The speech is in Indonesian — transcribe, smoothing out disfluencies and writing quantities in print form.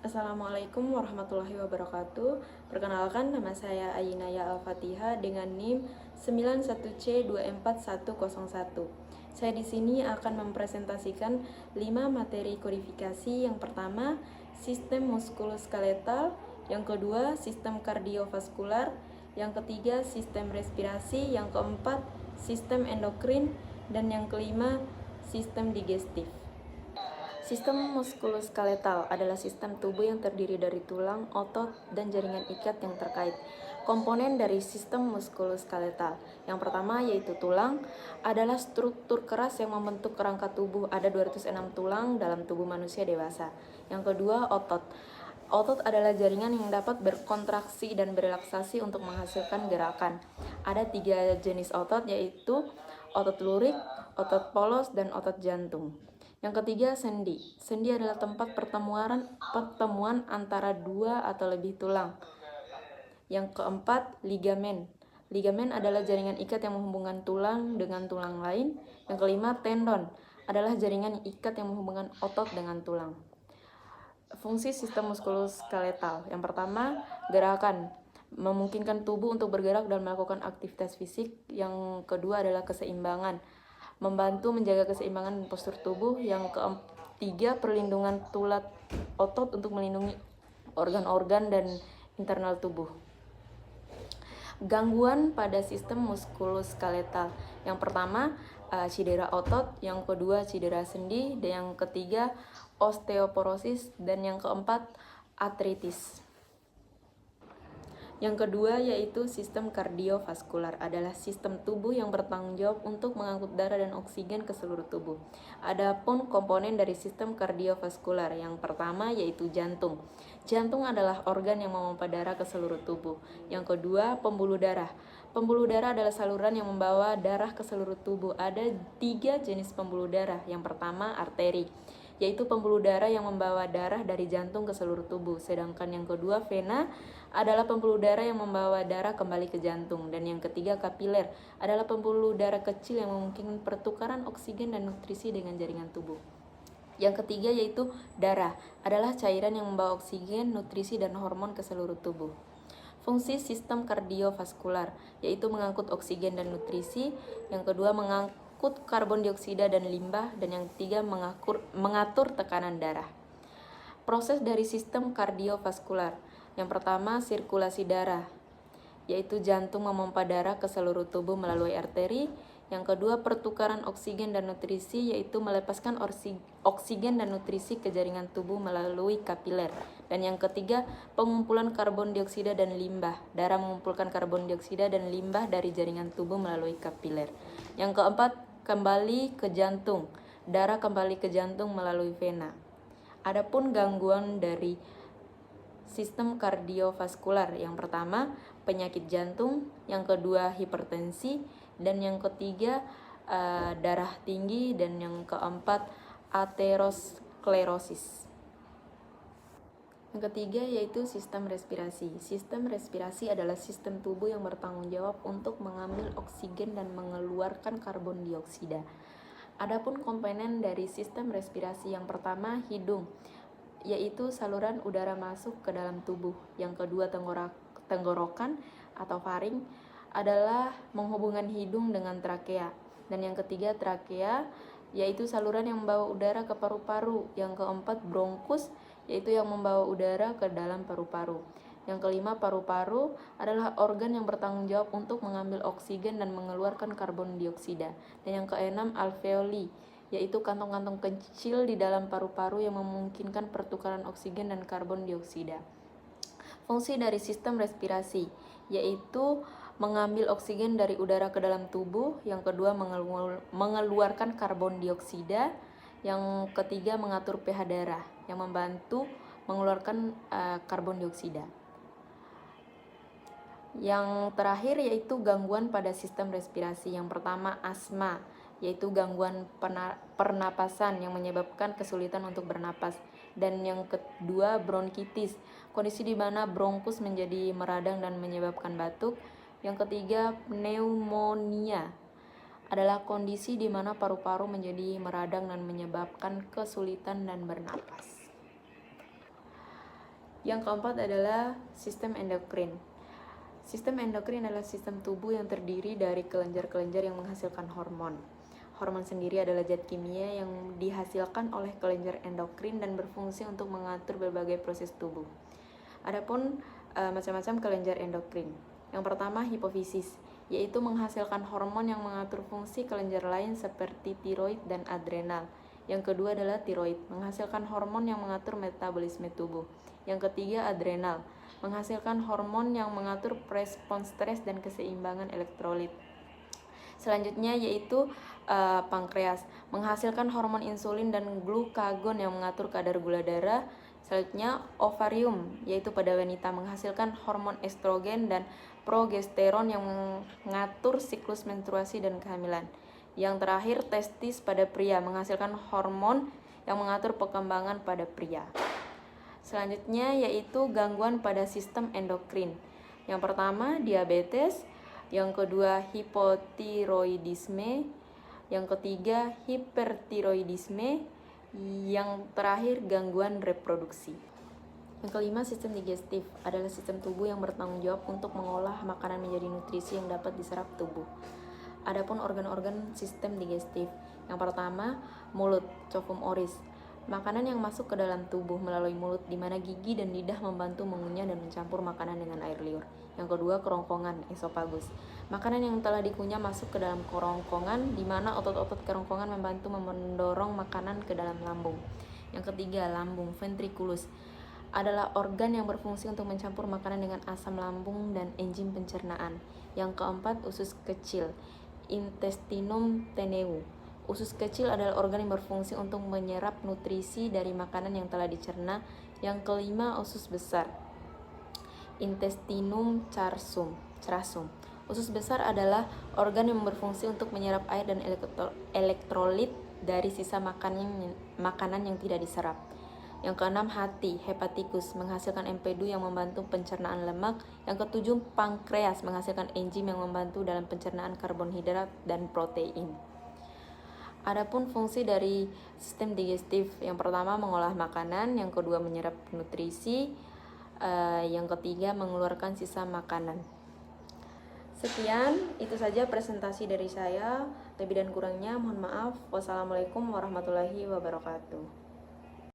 Assalamualaikum warahmatullahi wabarakatuh. Perkenalkan, nama saya Ayinaya Al-Fatihah dengan NIM 91C24101. Saya di sini akan mempresentasikan 5 materi kodifikasi. Yang pertama, sistem muskuloskeletal, yang kedua, sistem kardiovaskular, yang ketiga, sistem respirasi, yang keempat, sistem endokrin, dan yang kelima, sistem digestif. Sistem muskuloskeletal adalah sistem tubuh yang terdiri dari tulang, otot, dan jaringan ikat yang terkait. Komponen dari sistem muskuloskeletal yang pertama yaitu tulang adalah struktur keras yang membentuk kerangka tubuh. Ada 206 tulang dalam tubuh manusia dewasa. Yang kedua, otot. Otot adalah jaringan yang dapat berkontraksi dan berelaksasi untuk menghasilkan gerakan. Ada 3 jenis otot yaitu otot lurik, otot polos, dan otot jantung. Yang ketiga, sendi. Sendi adalah tempat pertemuan antara 2 atau lebih tulang. Yang keempat, ligamen. Ligamen adalah jaringan ikat yang menghubungkan tulang dengan tulang lain. Yang kelima, tendon adalah jaringan ikat yang menghubungkan otot dengan tulang. Fungsi sistem muskuloskeletal. Yang pertama, gerakan. Memungkinkan tubuh untuk bergerak dan melakukan aktivitas fisik. Yang kedua adalah keseimbangan. Membantu menjaga keseimbangan postur tubuh. Yang ketiga, perlindungan tulang otot untuk melindungi organ-organ dan internal tubuh. Gangguan pada sistem muskuloskeletal. Yang pertama, cedera otot, yang kedua cedera sendi, dan yang ketiga osteoporosis, dan yang keempat artritis. Yang kedua yaitu sistem kardiovaskular, adalah sistem tubuh yang bertanggung jawab untuk mengangkut darah dan oksigen ke seluruh tubuh. Adapun komponen dari sistem kardiovaskular, yang pertama yaitu jantung. Jantung adalah organ yang memompa darah ke seluruh tubuh. Yang kedua, pembuluh darah. Pembuluh darah adalah saluran yang membawa darah ke seluruh tubuh. Ada 3 jenis pembuluh darah. Yang pertama, arteri, yaitu pembuluh darah yang membawa darah dari jantung ke seluruh tubuh. Sedangkan yang kedua, vena, adalah pembuluh darah yang membawa darah kembali ke jantung. Dan yang ketiga, kapiler, adalah pembuluh darah kecil yang memungkinkan pertukaran oksigen dan nutrisi dengan jaringan tubuh. Yang ketiga yaitu darah, adalah cairan yang membawa oksigen, nutrisi, dan hormon ke seluruh tubuh. Fungsi sistem kardiovaskular yaitu mengangkut oksigen dan nutrisi. Yang kedua, mengangkut karbon dioksida dan limbah. Dan yang ketiga, mengatur tekanan darah. Proses dari sistem kardiovaskular. Yang pertama, sirkulasi darah, yaitu jantung memompa darah ke seluruh tubuh melalui arteri. Yang kedua, pertukaran oksigen dan nutrisi, yaitu melepaskan oksigen dan nutrisi ke jaringan tubuh melalui kapiler. Dan yang ketiga, pengumpulan karbon dioksida dan limbah. Darah mengumpulkan karbon dioksida dan limbah dari jaringan tubuh melalui kapiler. Yang keempat, kembali ke jantung. Darah kembali ke jantung melalui vena. Adapun gangguan dari sistem kardiovaskular, yang pertama penyakit jantung, yang kedua hipertensi, dan yang ketiga darah tinggi, dan yang keempat aterosklerosis. Yang ketiga yaitu sistem respirasi. Sistem respirasi adalah sistem tubuh yang bertanggung jawab untuk mengambil oksigen dan mengeluarkan karbon dioksida. Adapun komponen dari sistem respirasi, yang pertama hidung, yaitu saluran udara masuk ke dalam tubuh. Yang kedua, tenggorokan atau faring, adalah menghubungkan hidung dengan trakea. Dan yang ketiga, trakea, yaitu saluran yang membawa udara ke paru-paru. Yang keempat, bronkus, yaitu yang membawa udara ke dalam paru-paru. Yang kelima, paru-paru adalah organ yang bertanggung jawab untuk mengambil oksigen dan mengeluarkan karbon dioksida. Dan yang keenam, alveoli, yaitu kantong-kantong kecil di dalam paru-paru yang memungkinkan pertukaran oksigen dan karbon dioksida. Fungsi dari sistem respirasi, yaitu mengambil oksigen dari udara ke dalam tubuh. Yang kedua, mengeluarkan karbon dioksida. Yang ketiga, mengatur pH darah yang membantu mengeluarkan karbon dioksida. Yang terakhir yaitu gangguan pada sistem respirasi. Yang pertama, asma, yaitu gangguan pernapasan yang menyebabkan kesulitan untuk bernapas. Dan yang kedua, bronkitis, kondisi di mana bronkus menjadi meradang dan menyebabkan batuk. Yang ketiga, pneumonia, adalah kondisi di mana paru-paru menjadi meradang dan menyebabkan kesulitan dan bernapas. Yang keempat adalah sistem endokrin. Sistem endokrin adalah sistem tubuh yang terdiri dari kelenjar-kelenjar yang menghasilkan hormon. Hormon sendiri adalah zat kimia yang dihasilkan oleh kelenjar endokrin dan berfungsi untuk mengatur berbagai proses tubuh. Adapun macam-macam kelenjar endokrin. Yang pertama, hipofisis, yaitu menghasilkan hormon yang mengatur fungsi kelenjar lain seperti tiroid dan adrenal. Yang kedua adalah tiroid, menghasilkan hormon yang mengatur metabolisme tubuh. Yang ketiga, adrenal, menghasilkan hormon yang mengatur respons stres dan keseimbangan elektrolit. Selanjutnya yaitu pankreas, menghasilkan hormon insulin dan glukagon yang mengatur kadar gula darah. Selanjutnya ovarium, yaitu pada wanita, menghasilkan hormon estrogen dan progesteron yang mengatur siklus menstruasi dan kehamilan. Yang terakhir testis pada pria, menghasilkan hormon yang mengatur perkembangan pada pria. Selanjutnya yaitu gangguan pada sistem endokrin. Yang pertama diabetes, yang kedua hipotiroidisme, yang ketiga hipertiroidisme, yang terakhir gangguan reproduksi. Yang kelima, sistem digestif adalah sistem tubuh yang bertanggung jawab untuk mengolah makanan menjadi nutrisi yang dapat diserap tubuh. Adapun organ-organ sistem digestif, yang pertama mulut, cofum oris, makanan yang masuk ke dalam tubuh melalui mulut, di mana gigi dan lidah membantu mengunyah dan mencampur makanan dengan air liur. Yang kedua, kerongkongan, esofagus, makanan yang telah dikunyah masuk ke dalam kerongkongan, di mana otot-otot kerongkongan membantu mendorong makanan ke dalam lambung. Yang ketiga, lambung, ventriculus, adalah organ yang berfungsi untuk mencampur makanan dengan asam lambung dan enzim pencernaan. Yang keempat, usus kecil, intestinum teneu. Usus kecil adalah organ yang berfungsi untuk menyerap nutrisi dari makanan yang telah dicerna. Yang kelima, usus besar, intestinum crasum. Usus besar adalah organ yang berfungsi untuk menyerap air dan elektrolit dari sisa makanan yang tidak diserap. Yang keenam, hati, hepatikus, menghasilkan empedu yang membantu pencernaan lemak. Yang ketujuh, pankreas, menghasilkan enzim yang membantu dalam pencernaan karbohidrat dan protein. Adapun fungsi dari sistem digestif, yang pertama mengolah makanan, yang kedua menyerap nutrisi, yang ketiga mengeluarkan sisa makanan. Sekian, itu saja presentasi dari saya. Lebih dan kurangnya mohon maaf. Wassalamualaikum warahmatullahi wabarakatuh.